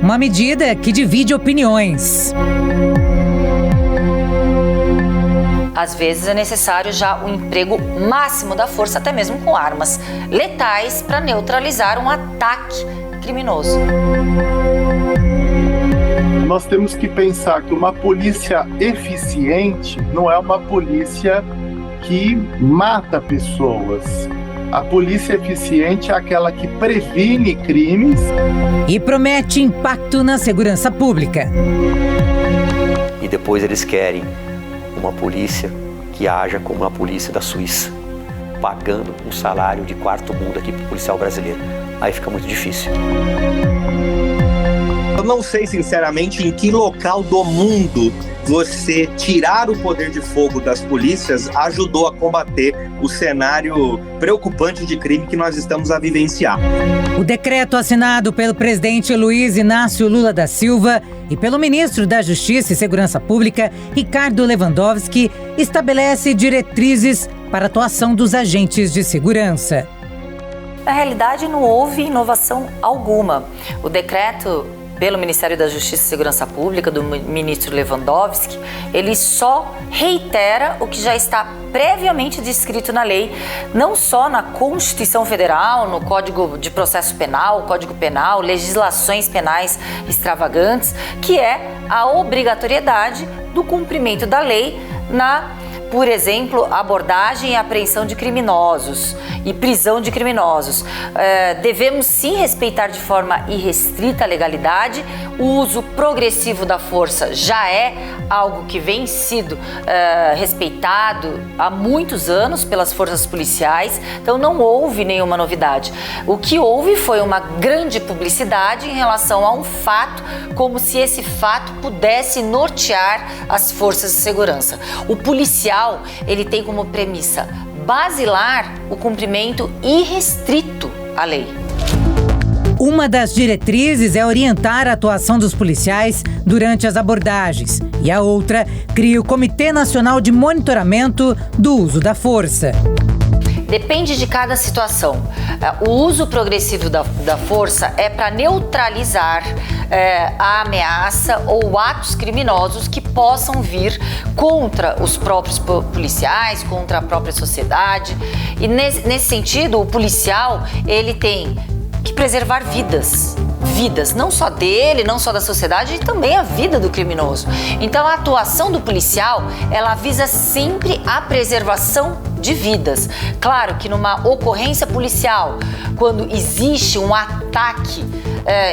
Uma medida que divide opiniões. Às vezes é necessário já o emprego máximo da força, até mesmo com armas letais, para neutralizar um ataque criminoso. Nós temos que pensar que uma polícia eficiente não é uma polícia que mata pessoas. A polícia eficiente é aquela que previne crimes e promete impacto na segurança pública. E depois eles querem uma polícia que haja como a polícia da Suíça, pagando um salário de quarto mundo aqui para o policial brasileiro. Aí fica muito difícil. Eu não sei, sinceramente, em que local do mundo você tirar o poder de fogo das polícias ajudou a combater o cenário preocupante de crime que nós estamos a vivenciar. O decreto assinado pelo presidente Luiz Inácio Lula da Silva e pelo ministro da Justiça e Segurança Pública, Ricardo Lewandowski, estabelece diretrizes para a atuação dos agentes de segurança. Na realidade, não houve inovação alguma. O decreto pelo Ministério da Justiça e Segurança Pública, do ministro Lewandowski, ele só reitera o que já está previamente descrito na lei, não só na Constituição Federal, no Código de Processo Penal, Código Penal, legislações penais extravagantes, que é a obrigatoriedade do cumprimento da lei na, por exemplo, abordagem e apreensão de criminosos e prisão de criminosos. Devemos sim respeitar de forma irrestrita a legalidade. O uso progressivo da força já é algo que vem sido respeitado há muitos anos pelas forças policiais, então não houve nenhuma novidade. O que houve foi uma grande publicidade em relação a um fato, como se esse fato pudesse nortear as forças de segurança. O policial, ele tem como premissa basilar o cumprimento irrestrito à lei. Uma das diretrizes é orientar a atuação dos policiais durante as abordagens e a outra cria o Comitê Nacional de Monitoramento do Uso da Força. Depende de cada situação. O uso progressivo da força é para neutralizar a ameaça ou atos criminosos que possam vir contra os próprios policiais, contra a própria sociedade. E nesse sentido, o policial, ele tem que preservar vidas, não só dele, não só da sociedade, e também a vida do criminoso. Então a atuação do policial, ela visa sempre a preservação de vidas. Claro que numa ocorrência policial, quando existe um ataque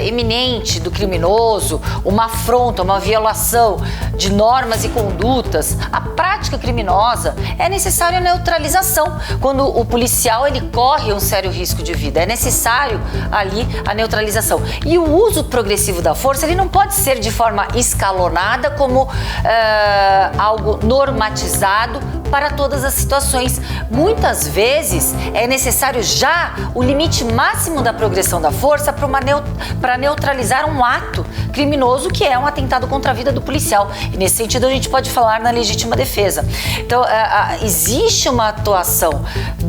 iminente do criminoso, uma afronta, uma violação de normas e condutas, a prática criminosa, é necessária a neutralização. Quando o policial ele corre um sério risco de vida, é necessário ali a neutralização. E o uso progressivo da força, ele não pode ser de forma escalonada como algo normatizado para todas as situações. Muitas vezes é necessário já o limite máximo da progressão da força para neutralizar um ato criminoso que é um atentado contra a vida do policial. E nesse sentido a gente pode falar na legítima defesa. Então existe uma atuação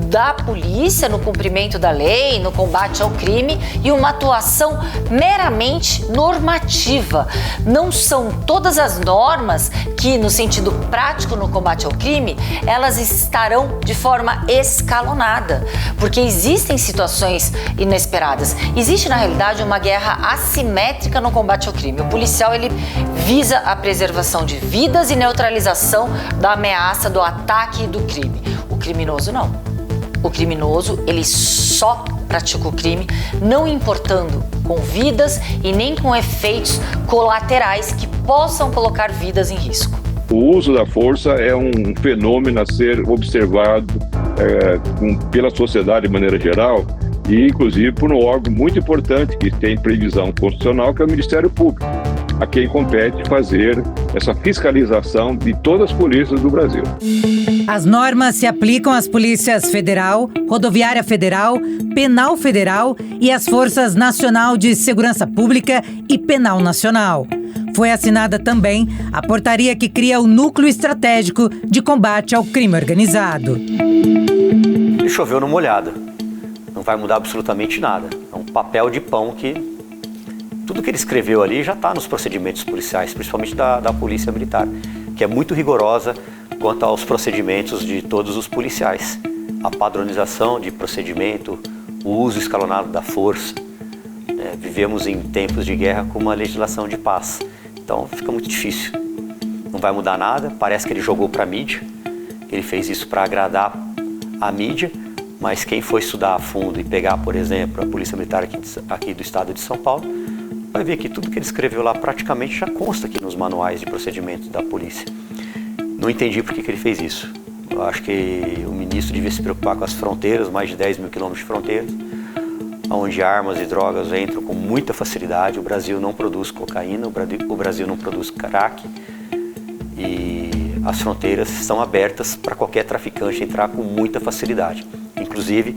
da polícia no cumprimento da lei, no combate ao crime, e uma atuação meramente normativa. Não são todas as normas que, no sentido prático no combate ao crime, elas estarão de forma escalonada, porque existem situações inesperadas. Existe, na realidade, uma guerra assimétrica no combate ao crime. O policial, ele visa a preservação de vidas e neutralização da ameaça, do ataque e do crime. O criminoso, não. O criminoso, ele só pratica o crime, não importando com vidas e nem com efeitos colaterais que possam colocar vidas em risco. O uso da força é um fenômeno a ser observado pela sociedade de maneira geral e, inclusive, por um órgão muito importante que tem previsão constitucional, que é o Ministério Público, a quem compete fazer essa fiscalização de todas as polícias do Brasil. As normas se aplicam às polícias federal, rodoviária federal, penal federal e às Forças Nacional de Segurança Pública e Penal Nacional. Foi assinada também a portaria que cria o Núcleo Estratégico de Combate ao Crime Organizado. E choveu no molhado. Não vai mudar absolutamente nada. É um papel de pão que Tudo que ele escreveu ali já está nos procedimentos policiais, principalmente da Polícia Militar, que é muito rigorosa quanto aos procedimentos de todos os policiais. A padronização de procedimento, o uso escalonado da força. Vivemos em tempos de guerra com uma legislação de paz. Então fica muito difícil. Não vai mudar nada, parece que ele jogou para a mídia, que ele fez isso para agradar a mídia, mas quem for estudar a fundo e pegar, por exemplo, a Polícia Militar aqui do estado de São Paulo, vai ver que tudo que ele escreveu lá praticamente já consta aqui nos manuais de procedimento da polícia. Não entendi por que ele fez isso. Eu acho que o ministro devia se preocupar com as fronteiras, mais de 10 mil quilômetros de fronteiras, onde armas e drogas entram com muita facilidade. O Brasil não produz cocaína, o Brasil não produz crack, e as fronteiras estão abertas para qualquer traficante entrar com muita facilidade, inclusive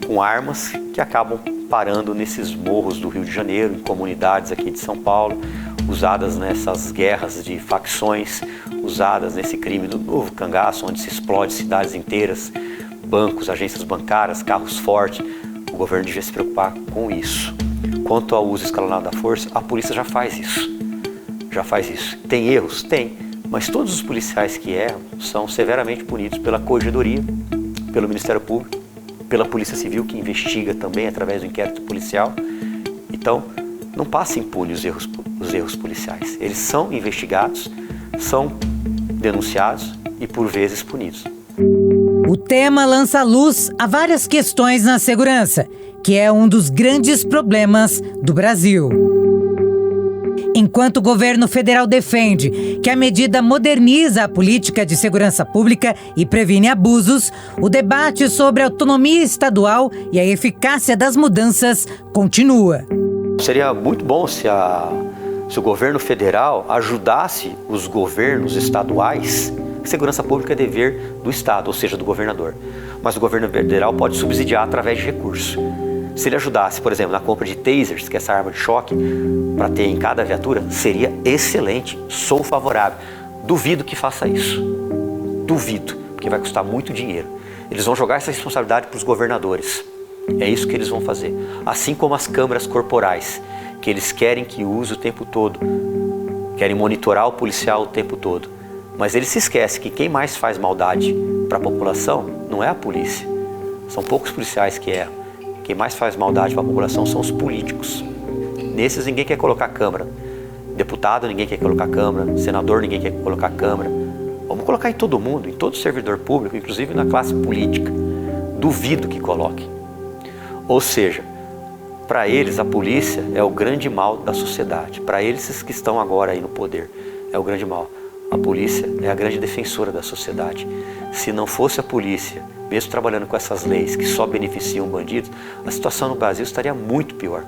com armas que acabam parando nesses morros do Rio de Janeiro, em comunidades aqui de São Paulo, usadas nessas guerras de facções, usadas nesse crime do novo cangaço, onde se explode cidades inteiras, bancos, agências bancárias, carros fortes. O governo devia se preocupar com isso. Quanto ao uso escalonado da força, a polícia já faz isso. Tem erros? Tem. Mas todos os policiais que erram são severamente punidos pela Corregedoria, pelo Ministério Público, pela Polícia Civil, que investiga também através do inquérito policial. Então, não passa impune os erros policiais. Eles são investigados, são denunciados e, por vezes, punidos. O tema lança luz a várias questões na segurança, que é um dos grandes problemas do Brasil. Enquanto o governo federal defende que a medida moderniza a política de segurança pública e previne abusos, o debate sobre a autonomia estadual e a eficácia das mudanças continua. Seria muito bom se o governo federal ajudasse os governos estaduais. Segurança pública é dever do Estado, ou seja, do governador. Mas o governo federal pode subsidiar através de recursos. Se ele ajudasse, por exemplo, na compra de tasers, que é essa arma de choque, para ter em cada viatura, seria excelente. Sou favorável. Duvido que faça isso. Duvido, porque vai custar muito dinheiro. Eles vão jogar essa responsabilidade para os governadores. É isso que eles vão fazer. Assim como as câmeras corporais, que eles querem que use o tempo todo. Querem monitorar o policial o tempo todo. Mas eles se esquecem que quem mais faz maldade para a população não é a polícia. São poucos policiais que erram. Quem mais faz maldade para a população são os políticos. Nesses ninguém quer colocar câmera. Deputado ninguém quer colocar câmera. Senador ninguém quer colocar câmera. Vamos colocar em todo mundo, em todo servidor público, inclusive na classe política. Duvido que coloque. Ou seja, para eles a polícia é o grande mal da sociedade. Para eles que estão agora aí no poder, é o grande mal. A polícia é a grande defensora da sociedade. Se não fosse a polícia, mesmo trabalhando com essas leis que só beneficiam bandidos, a situação no Brasil estaria muito pior.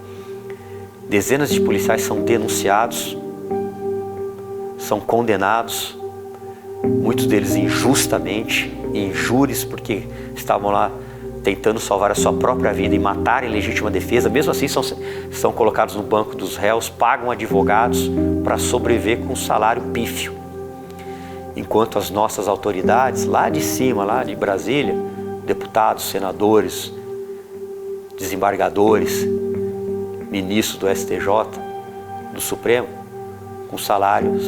Dezenas de policiais são denunciados, são condenados, muitos deles injustamente, em júris, porque estavam lá tentando salvar a sua própria vida e matar em legítima defesa. Mesmo assim são colocados no banco dos réus, pagam advogados para sobreviver com um salário pífio. Enquanto as nossas autoridades, lá de cima, lá de Brasília, deputados, senadores, desembargadores, ministros do STJ, do Supremo, com salários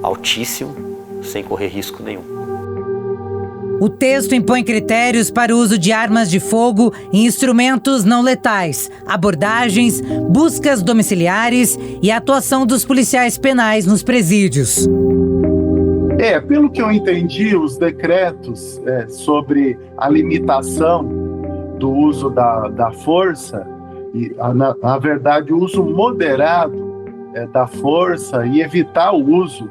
altíssimos, sem correr risco nenhum. O texto impõe critérios para o uso de armas de fogo e instrumentos não letais, abordagens, buscas domiciliares e a atuação dos policiais penais nos presídios. Pelo que eu entendi, os decretos sobre a limitação do uso da força, e na verdade o uso moderado da força e evitar o uso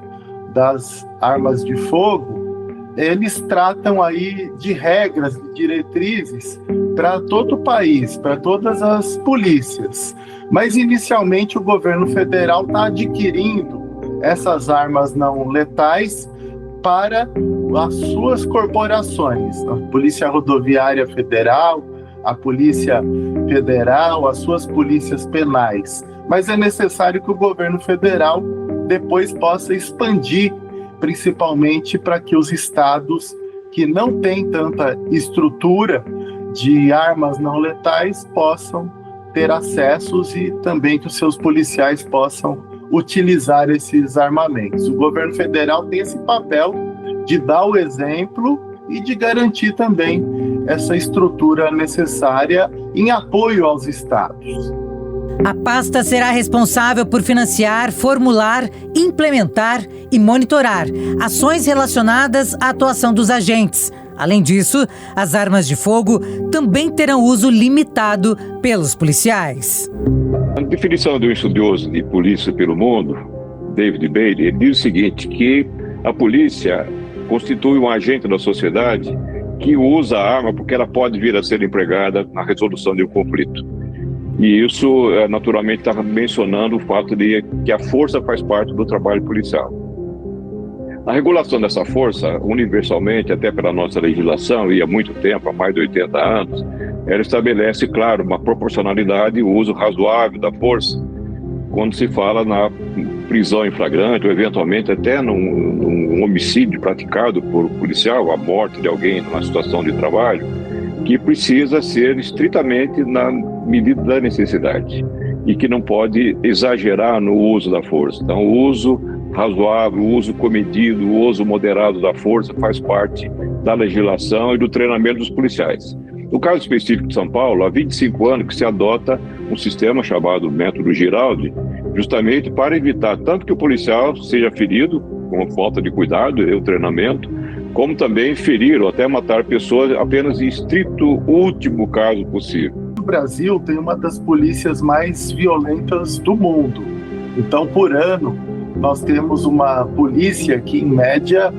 das armas de fogo, eles tratam aí de regras, de diretrizes para todo o país, para todas as polícias. Mas inicialmente o governo federal está adquirindo essas armas não letais para as suas corporações, a Polícia Rodoviária Federal, a Polícia Federal, as suas polícias penais. Mas é necessário que o governo federal depois possa expandir, principalmente para que os estados que não têm tanta estrutura de armas não letais possam ter acessos e também que os seus policiais possam utilizar esses armamentos. O governo federal tem esse papel de dar o exemplo e de garantir também essa estrutura necessária em apoio aos estados. A pasta será responsável por financiar, formular, implementar e monitorar ações relacionadas à atuação dos agentes. Além disso, as armas de fogo também terão uso limitado pelos policiais. A definição de um estudioso de polícia pelo mundo, David Bailey, ele diz o seguinte, que a polícia constitui um agente da sociedade que usa a arma porque ela pode vir a ser empregada na resolução de um conflito. E isso, naturalmente, está mencionando o fato de que a força faz parte do trabalho policial. A regulação dessa força, universalmente, até pela nossa legislação, e há muito tempo, há mais de 80 anos, ela estabelece, claro, uma proporcionalidade e uso razoável da força, quando se fala na prisão em flagrante, ou eventualmente até num homicídio praticado por policial, a morte de alguém numa situação de trabalho, que precisa ser estritamente na medida da necessidade e que não pode exagerar no uso da força. Então, o uso razoável, o uso comedido, o uso moderado da força faz parte da legislação e do treinamento dos policiais. No caso específico de São Paulo, há 25 anos que se adota um sistema chamado método Giraldi, justamente para evitar tanto que o policial seja ferido, com falta de cuidado e o treinamento, como também ferir ou até matar pessoas apenas em estrito último caso possível. O Brasil tem uma das polícias mais violentas do mundo. Então, por ano, nós temos uma polícia que, em média,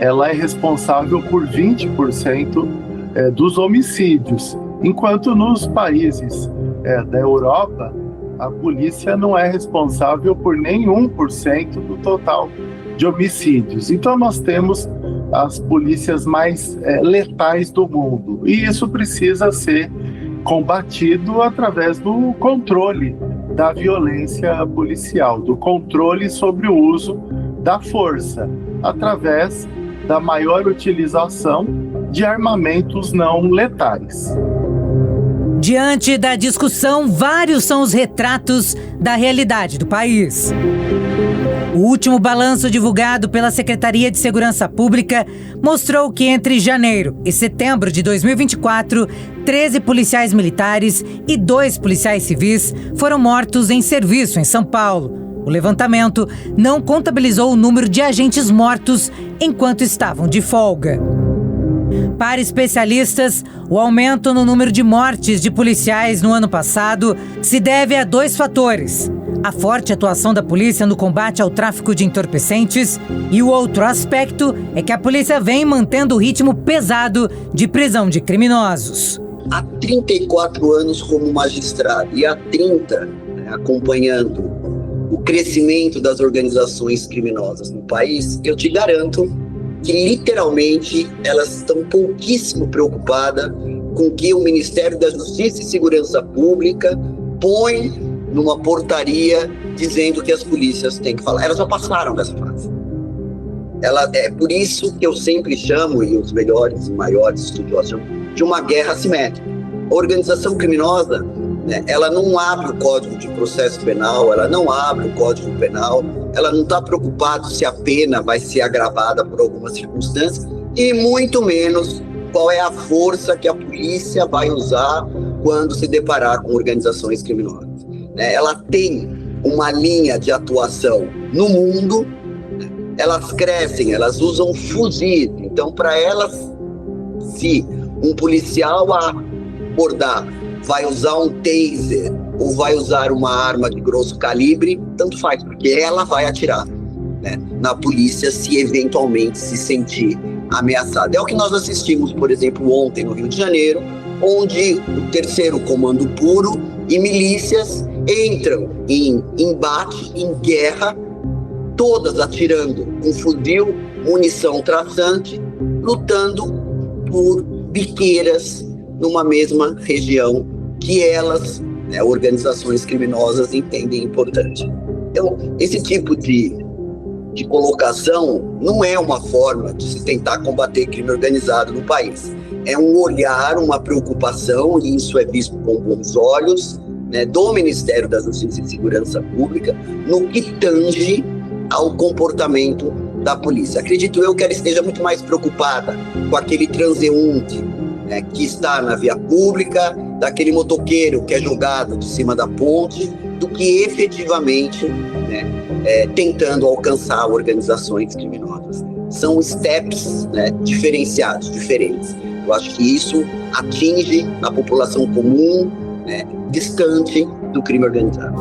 ela é responsável por 20% dos homicídios, enquanto nos países da Europa, a polícia não é responsável por nem 1% do total de homicídios. Então, nós temos as polícias mais letais do mundo. E isso precisa ser combatido através do controle da violência policial, do controle sobre o uso da força, através da maior utilização de armamentos não letais. Diante da discussão, vários são os retratos da realidade do país. O último balanço divulgado pela Secretaria de Segurança Pública mostrou que entre janeiro e setembro de 2024, 13 policiais militares e 2 policiais civis foram mortos em serviço em São Paulo. O levantamento não contabilizou o número de agentes mortos enquanto estavam de folga. Para especialistas, o aumento no número de mortes de policiais no ano passado se deve a 2 fatores: a forte atuação da polícia no combate ao tráfico de entorpecentes e o outro aspecto é que a polícia vem mantendo o ritmo pesado de prisão de criminosos. Há 34 anos como magistrado e há 30 acompanhando o crescimento das organizações criminosas no país, eu te garanto que literalmente elas estão pouquíssimo preocupadas com o que o Ministério da Justiça e Segurança Pública põe numa portaria dizendo que as polícias têm que falar. Elas já passaram dessa fase. É por isso que eu sempre chamo, e os melhores e maiores estudiosos chamam, de uma guerra assimétrica. A organização criminosa, ela não abre o Código de Processo Penal, ela não abre o Código Penal, ela não está preocupada se a pena vai ser agravada por alguma circunstância e muito menos qual é a força que a polícia vai usar quando se deparar com organizações criminosas. Ela tem uma linha de atuação no mundo, elas crescem, elas usam fuzis, então para elas, se um policial abordar vai usar um taser ou vai usar uma arma de grosso calibre, tanto faz, porque ela vai atirar na polícia se eventualmente se sentir ameaçada. É o que nós assistimos, por exemplo, ontem no Rio de Janeiro, onde o 3º Comando Puro e milícias entram em embate, em guerra, todas atirando com fuzil, munição traçante, lutando por biqueiras numa mesma região que elas, organizações criminosas, entendem importante. Então, esse tipo de colocação não é uma forma de se tentar combater crime organizado no país. É um olhar, uma preocupação, e isso é visto com bons olhos, né, do Ministério da Justiça e Segurança Pública no que tange ao comportamento da polícia. Acredito eu que ela esteja muito mais preocupada com aquele transeunte, né, que está na via pública, daquele motoqueiro que é jogado de cima da ponte, do que efetivamente, né, tentando alcançar organizações criminosas. São steps, né, diferenciados, diferentes. Eu acho que isso atinge a população comum, né, distante do crime organizado.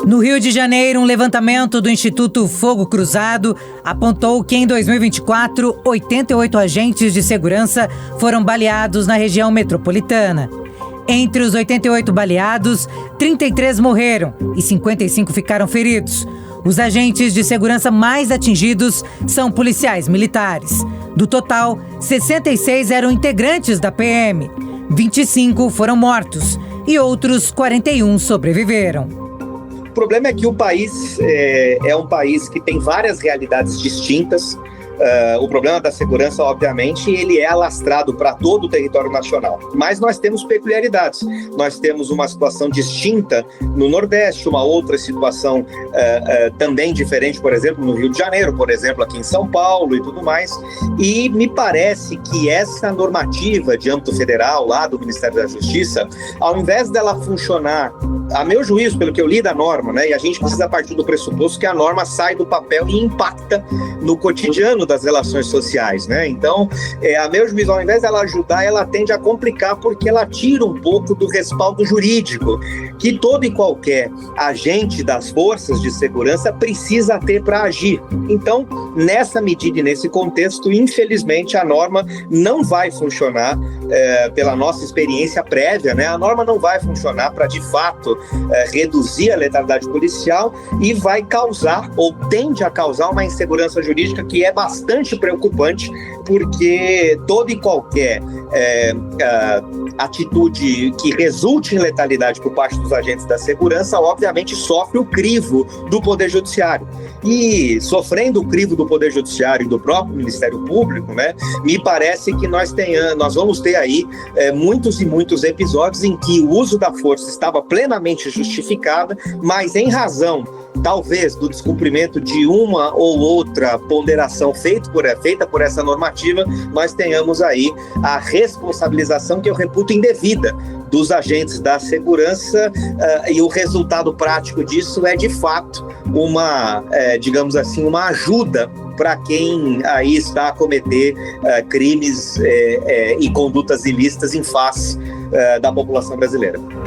No Rio de Janeiro, um levantamento do Instituto Fogo Cruzado apontou que em 2024, 88 agentes de segurança foram baleados na região metropolitana. Entre os 88 baleados, 33 morreram e 55 ficaram feridos. Os agentes de segurança mais atingidos são policiais militares. Do total, 66 eram integrantes da PM, 25 foram mortos e outros 41 sobreviveram. O problema é que o país é um país que tem várias realidades distintas. O problema da segurança, obviamente, ele é alastrado para todo o território nacional. Mas nós temos peculiaridades. Nós temos uma situação distinta no Nordeste, uma outra situação também diferente, por exemplo, no Rio de Janeiro, por exemplo, aqui em São Paulo e tudo mais. E me parece que essa normativa de âmbito federal, lá do Ministério da Justiça, ao invés dela funcionar, a meu juízo, pelo que eu li da norma, né, e a gente precisa partir do pressuposto que a norma sai do papel e impacta no cotidiano das relações sociais, né? Então, a meu juízo, ao invés dela ajudar, ela tende a complicar porque ela tira um pouco do respaldo jurídico que todo e qualquer agente das forças de segurança precisa ter para agir. Então, nessa medida e nesse contexto, infelizmente, a norma não vai funcionar, pela nossa experiência prévia, né? A norma não vai funcionar para, de fato, reduzir a letalidade policial e vai causar, ou tende a causar, uma insegurança jurídica que é bastante preocupante, porque toda e qualquer atitude que resulte em letalidade por parte dos agentes da segurança, obviamente sofre o crivo do Poder Judiciário. E sofrendo o crivo do Poder Judiciário e do próprio Ministério Público, né, me parece que nós vamos ter aí muitos e muitos episódios em que o uso da força estava plenamente justificada, mas em razão, talvez, do descumprimento de uma ou outra ponderação feita por essa normativa, nós tenhamos aí a responsabilização, que eu reputo indevida, dos agentes da segurança, e o resultado prático disso é, de fato, digamos assim, uma ajuda para quem aí está a cometer crimes e condutas ilícitas em face da população brasileira.